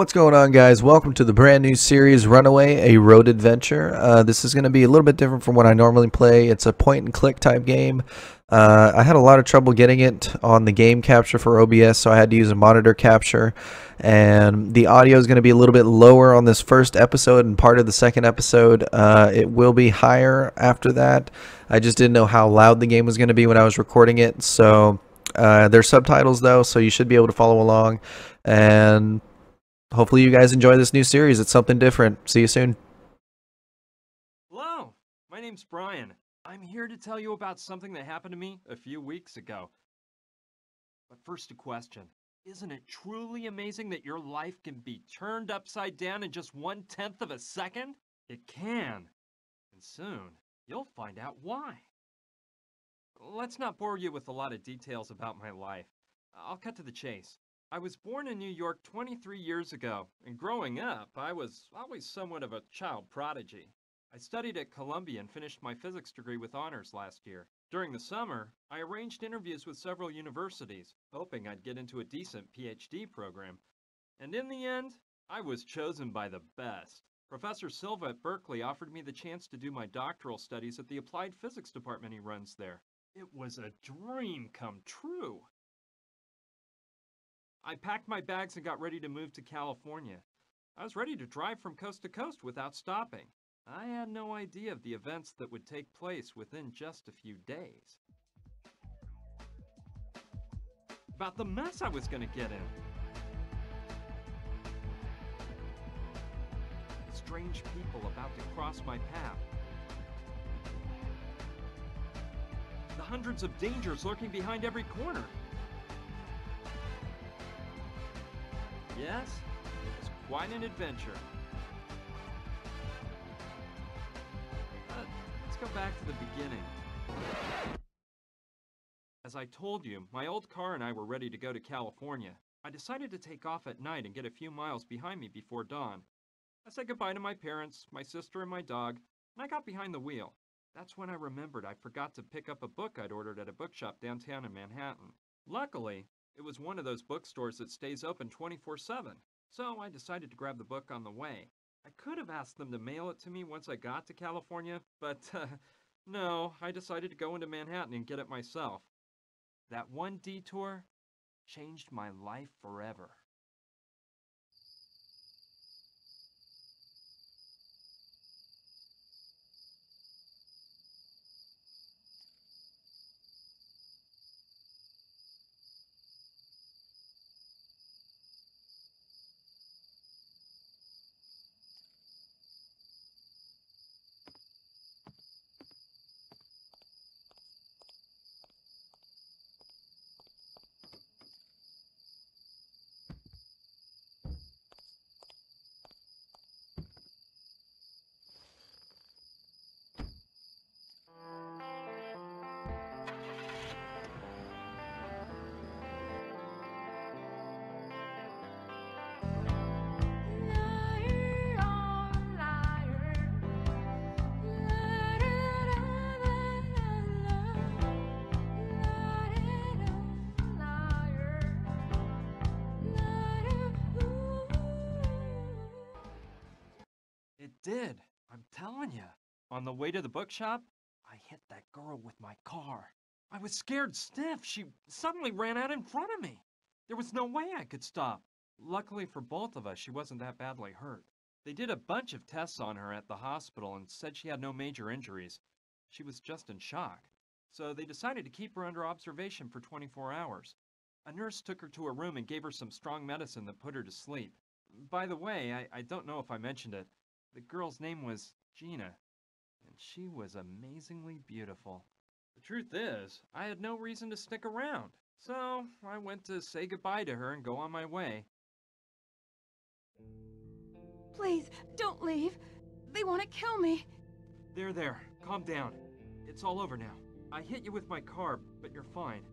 What's going on, guys? Welcome to the brand new series Runaway, a road adventure. This is going to be a little bit different from what I normally play. It's a point and click type game. I had a lot of trouble getting it on the game capture for OBS, so I had to use a monitor capture, and the audio is going to be a little bit lower on this first episode and part of the second episode. It will be higher after that. I just didn't know how loud the game was going to be when I was recording it, so there's subtitles though, so you should be able to follow along, and hopefully you guys enjoy this new series. It's something different. See you soon. Hello, my name's Brian. I'm here to tell you about something that happened to me a few weeks ago. But first, a question. Isn't it truly amazing that your life can be turned upside down in just 1/10 of a second? It can. And soon, you'll find out why. Let's not bore you with a lot of details about my life. I'll cut to the chase. I was born in New York 23 years ago, and growing up, I was always somewhat of a child prodigy. I studied at Columbia and finished my physics degree with honors last year. During the summer, I arranged interviews with several universities, hoping I'd get into a decent PhD program. And in the end, I was chosen by the best. Professor Silva at Berkeley offered me the chance to do my doctoral studies at the applied physics department he runs there. It was a dream come true. I packed my bags and got ready to move to California. I was ready to drive from coast to coast without stopping. I had no idea of the events that would take place within just a few days. About the mess I was going to get in. Strange people about to cross my path. The hundreds of dangers lurking behind every corner. Yes, it was quite an adventure. Let's go back to the beginning. As I told you, my old car and I were ready to go to California. I decided to take off at night and get a few miles behind me before dawn. I said goodbye to my parents, my sister, and my dog, and I got behind the wheel. That's when I remembered I forgot to pick up a book I'd ordered at a bookshop downtown in Manhattan. Luckily, it was one of those bookstores that stays open 24/7, so I decided to grab the book on the way. I could have asked them to mail it to me once I got to California, but no, I decided to go into Manhattan and get it myself. That one detour changed my life forever. It did, I'm telling you. On the way to the bookshop, I hit that girl with my car. I was scared stiff. She suddenly ran out in front of me. There was no way I could stop. Luckily for both of us, she wasn't that badly hurt. They did a bunch of tests on her at the hospital and said she had no major injuries. She was just in shock. So they decided to keep her under observation for 24 hours. A nurse took her to a room and gave her some strong medicine that put her to sleep. By the way, I don't know if I mentioned it. The girl's name was Gina, and she was amazingly beautiful. The truth is, I had no reason to stick around, so I went to say goodbye to her and go on my way. Please, don't leave. They want to kill me. There, calm down. It's all over now. I hit you with my car, but you're fine.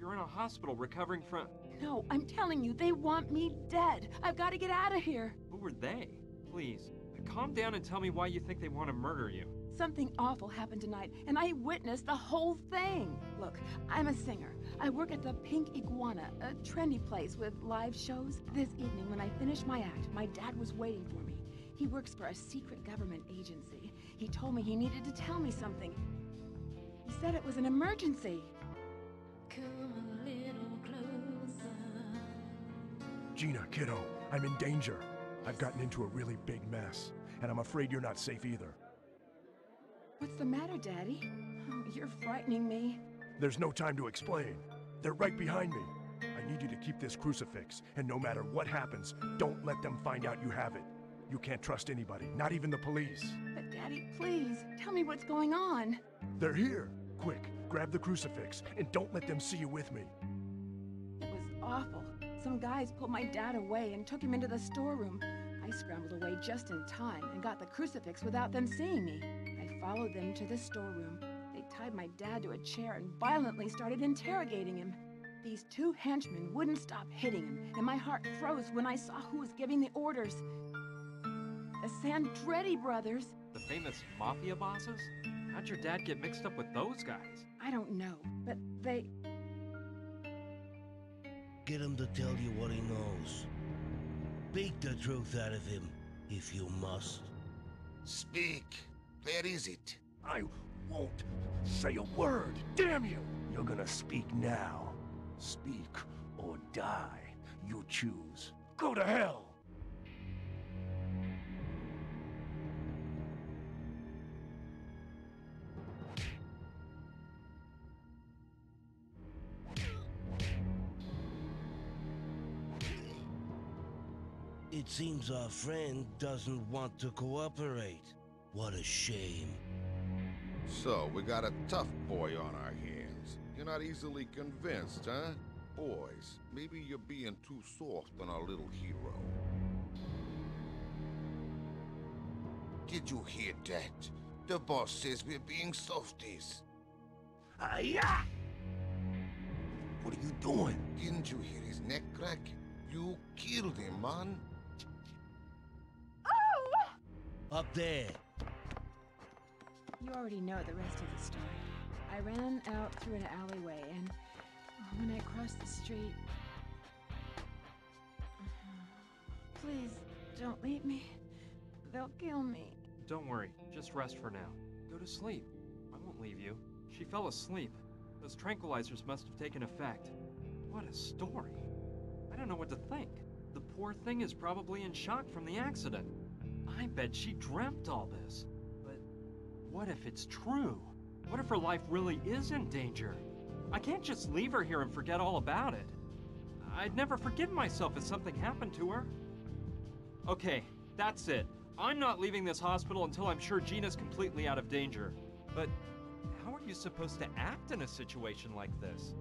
You're in a hospital recovering from... No, I'm telling you, they want me dead. I've got to get out of here. Who were they? Please, calm down and tell me why you think they want to murder you. Something awful happened tonight, and I witnessed the whole thing. Look, I'm a singer. I work at the Pink Iguana, a trendy place with live shows. This evening, when I finished my act, my dad was waiting for me. He works for a secret government agency. He told me he needed to tell me something. He said it was an emergency. Come a little closer. Gina, kiddo, I'm in danger. I've gotten into a really big mess, and I'm afraid you're not safe either. What's the matter, Daddy? Oh, you're frightening me. There's no time to explain. They're right behind me. I need you to keep this crucifix, and no matter what happens, don't let them find out you have it. You can't trust anybody, not even the police. But Daddy, please, tell me what's going on. They're here. Quick, grab the crucifix, and don't let them see you with me. It was awful. Some guys pulled my dad away and took him into the storeroom. I scrambled away just in time and got the crucifix without them seeing me. I followed them to the storeroom. They tied my dad to a chair and violently started interrogating him. These two henchmen wouldn't stop hitting him, and my heart froze when I saw who was giving the orders. The Sandretti brothers. The famous mafia bosses? How'd your dad get mixed up with those guys? I don't know, but they... Get him to tell you what he knows. Beat the truth out of him, if you must. Speak. Where is it? I won't say a word. Damn you! You're gonna speak now. Speak or die. You choose. Go to hell! It seems our friend doesn't want to cooperate. What a shame. So, we got a tough boy on our hands. You're not easily convinced, huh? Boys, maybe you're being too soft on our little hero. Did you hear that? The boss says we're being softies. Yeah! What are you doing? Didn't you hear his neck crack? You killed him, man. Up there. You already know the rest of the story. I ran out through an alleyway, and when I crossed the street... Please, don't leave me. They'll kill me. Don't worry, just rest for now. Go to sleep. I won't leave you. She fell asleep. Those tranquilizers must have taken effect. What a story. I don't know what to think. The poor thing is probably in shock from the accident. I bet she dreamt all this. But what if it's true? What if her life really is in danger? I can't just leave her here and forget all about it. I'd never forgive myself if something happened to her. Okay, that's it. I'm not leaving this hospital until I'm sure Gina's completely out of danger. But how are you supposed to act in a situation like this?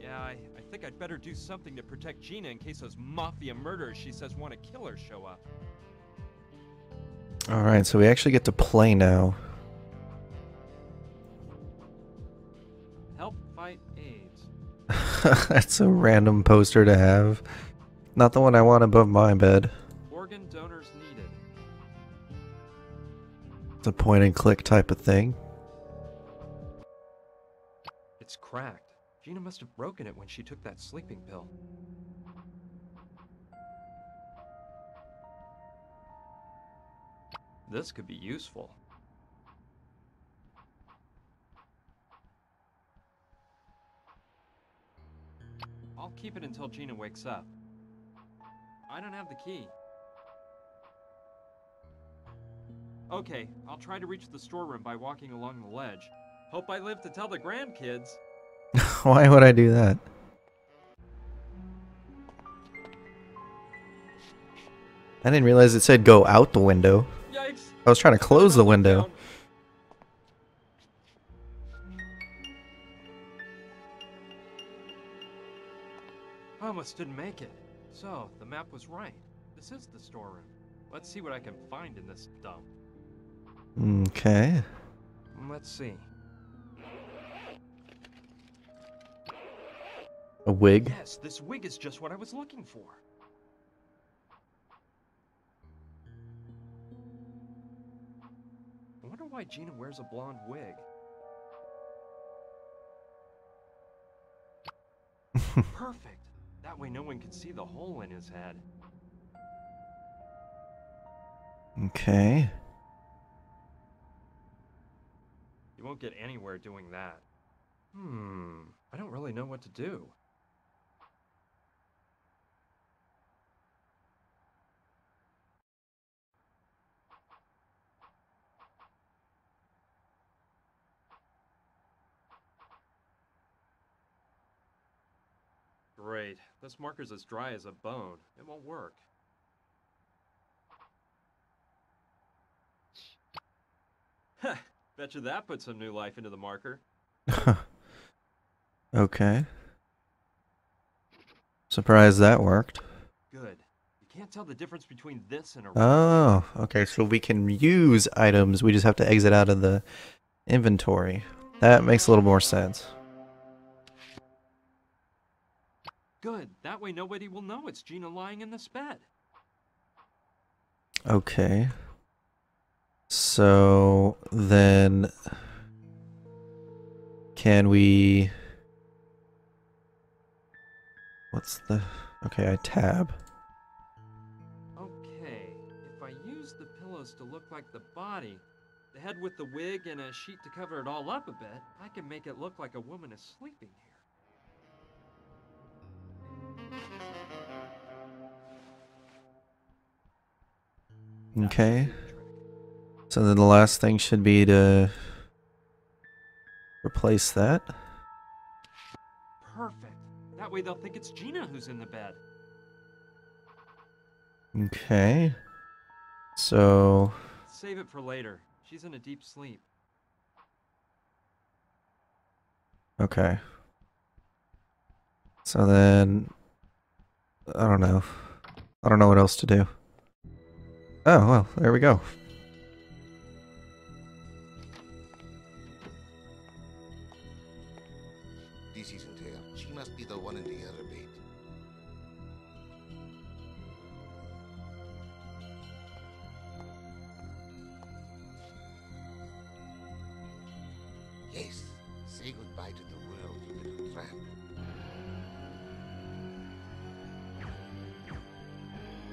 Yeah, I think I'd better do something to protect Gina in case those mafia murderers she says want to kill her show up. Alright, so we actually get to play now. Help fight AIDS. That's a random poster to have. Not the one I want above my bed. Organ donors needed. It's a point and click type of thing. It's cracked. Gina must have broken it when she took that sleeping pill. This could be useful. I'll keep it until Gina wakes up. I don't have the key. Okay, I'll try to reach the storeroom by walking along the ledge. Hope I live to tell the grandkids. Why would I do that? I didn't realize it said go out the window. Yikes! I was trying to close the window. I almost didn't make it. So, the map was right. This is the storeroom. Let's see what I can find in this dump. Okay. Let's see. A wig? Yes, this wig is just what I was looking for. I wonder why Gina wears a blonde wig. Perfect. That way no one can see the hole in his head. Okay. You won't get anywhere doing that. I don't really know what to do. Great. This marker's as dry as a bone. It won't work. Heh. Betcha that put some new life into the marker. Okay. Surprised that worked. Good. You can't tell the difference between this and a... Oh, okay, so we can use items, we just have to exit out of the inventory. That makes a little more sense. Good. That way nobody will know it's Gina lying in this bed. Okay. So then can we... What's the... Okay, I tab. Okay. If I use the pillows to look like the body, the head with the wig and a sheet to cover it all up a bit, I can make it look like a woman is sleeping here. Okay. So then the last thing should be to replace that. Perfect. That way they'll think it's Gina who's in the bed. Okay. So... Save it for later. She's in a deep sleep. Okay. So then... I don't know. I don't know what else to do. Oh, well, there we go. This isn't her. She must be the one in the other bed. Yes. Say goodbye to the world, you little tramp.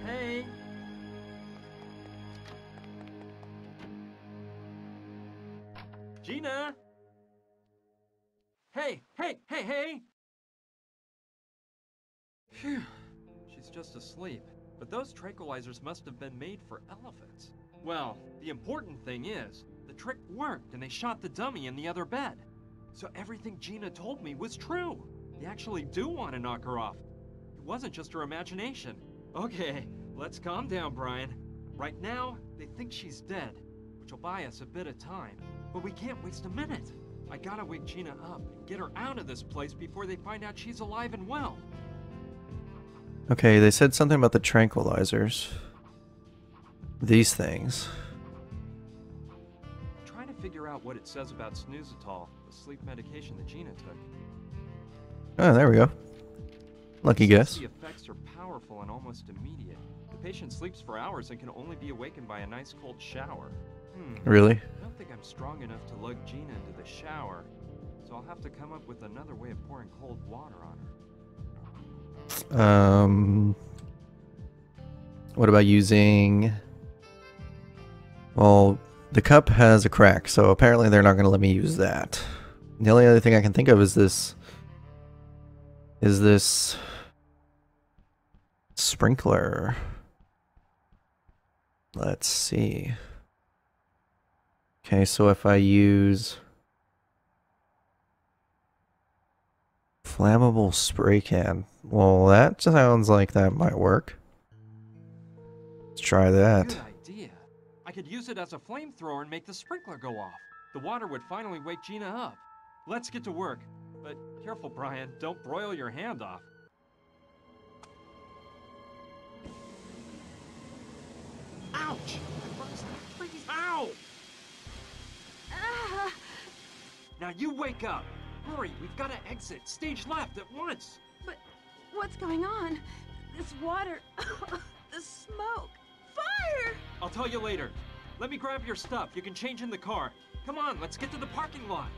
Hey! Gina! Hey! Hey! Hey! Hey! Phew. She's just asleep. But those tranquilizers must have been made for elephants. Well, the important thing is, the trick worked and they shot the dummy in the other bed. So everything Gina told me was true. They actually do want to knock her off. It wasn't just her imagination. Okay, let's calm down, Brian. Right now, they think she's dead, which will buy us a bit of time. But we can't waste a minute. I gotta wake Gina up and get her out of this place before they find out she's alive and well. Okay, they said something about the tranquilizers. These things. I'm trying to figure out what it says about Snoozitol, the sleep medication that Gina took. Oh, there we go. Lucky guess. The effects are powerful and almost immediate. The patient sleeps for hours and can only be awakened by a nice cold shower. Really? I don't think I'm strong enough to lug Gina into the shower, so I'll have to come up with another way of pouring cold water on her. What about using... Well, the cup has a crack, so apparently they're not going to let me use that. The only other thing I can think of is this... sprinkler. Let's see. Okay, so if I use... flammable spray can. Well, that sounds like that might work. Let's try that. Good idea. I could use it as a flamethrower and make the sprinkler go off. The water would finally wake Gina up. Let's get to work. But careful, Brian. Don't broil your hand off. Ouch! Ow! Ah! Now you wake up. Hurry, we've got to exit. Stage left at once. But what's going on? This water, the smoke, fire! I'll tell you later. Let me grab your stuff. You can change in the car. Come on, let's get to the parking lot.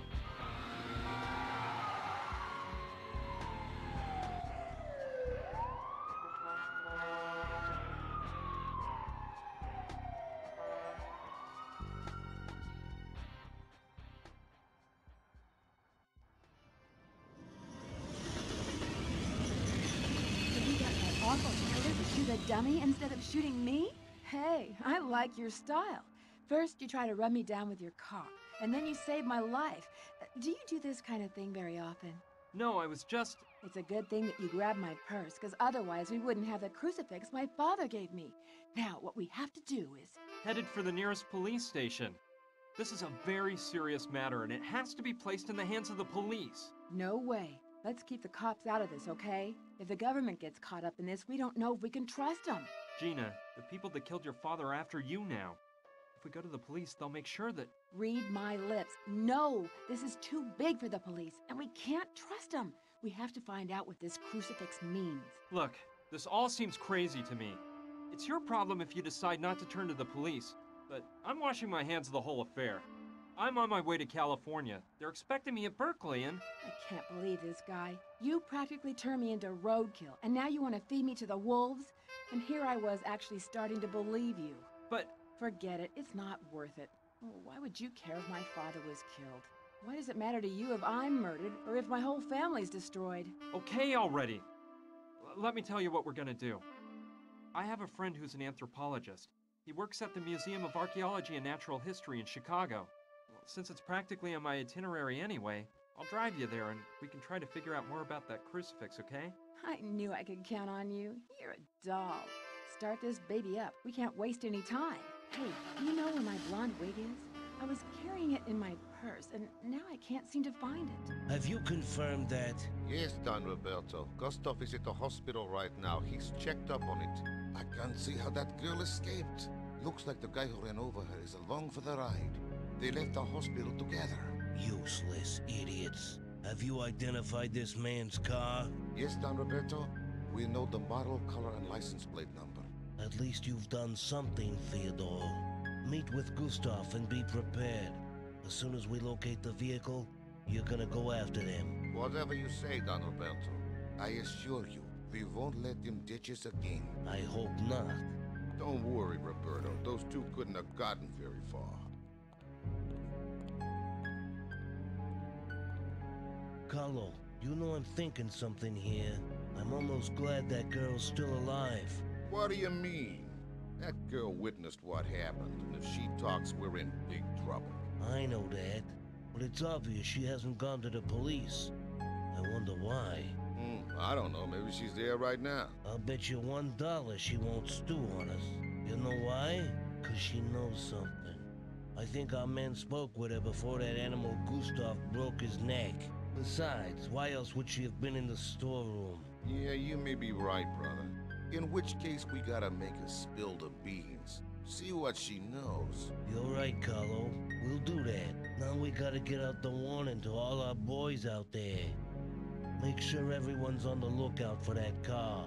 the dummy instead of shooting me? Hey, I like your style. First, you try to run me down with your car, and then you save my life. Do you do this kind of thing very often? No, I was just... It's a good thing that you grabbed my purse, because otherwise we wouldn't have the crucifix my father gave me. Now, what we have to do is... headed for the nearest police station. This is a very serious matter, and it has to be placed in the hands of the police. No way. Let's keep the cops out of this, okay? If the government gets caught up in this, we don't know if we can trust them. Gina, the people that killed your father are after you now. If we go to the police, they'll make sure that... Read my lips. No, this is too big for the police, and we can't trust them. We have to find out what this crucifix means. Look, this all seems crazy to me. It's your problem if you decide not to turn to the police, but I'm washing my hands of the whole affair. I'm on my way to California. They're expecting me at Berkeley, and... I can't believe this guy. You practically turned me into roadkill, and now you want to feed me to the wolves? And here I was actually starting to believe you. But... Forget it. It's not worth it. Why would you care if my father was killed? Why does it matter to you if I'm murdered, or if my whole family's destroyed? Okay already. Let me tell you what we're gonna do. I have a friend who's an anthropologist. He works at the Museum of Archaeology and Natural History in Chicago. Well, since it's practically on my itinerary anyway, I'll drive you there and we can try to figure out more about that crucifix, okay? I knew I could count on you. You're a doll. Start this baby up. We can't waste any time. Hey, do you know where my blonde wig is? I was carrying it in my purse, and now I can't seem to find it. Have you confirmed that? Yes, Don Roberto. Gustav is at the hospital right now. He's checked up on it. I can't see how that girl escaped. Looks like the guy who ran over her is along for the ride. They left the hospital together. Useless idiots. Have you identified this man's car? Yes, Don Roberto. We know the model, color, and license plate number. At least you've done something, Theodore. Meet with Gustav and be prepared. As soon as we locate the vehicle, you're gonna go after them. Whatever you say, Don Roberto. I assure you, we won't let them ditch us again. I hope not. Don't worry, Roberto. Those two couldn't have gotten very far. Carlo, you know I'm thinking something here. I'm almost glad that girl's still alive. What do you mean? That girl witnessed what happened, and if she talks, we're in big trouble. I know that, but it's obvious she hasn't gone to the police. I wonder why. I don't know. Maybe she's there right now. I'll bet you $1 she won't stew on us. You know why? 'Cause she knows something. I think our men spoke with her before that animal Gustav broke his neck. Besides, why else would she have been in the storeroom? Yeah, you may be right, brother. In which case, we gotta make her spill the beans. See what she knows. You're right, Carlo. We'll do that. Now we gotta get out the warning to all our boys out there. Make sure everyone's on the lookout for that car.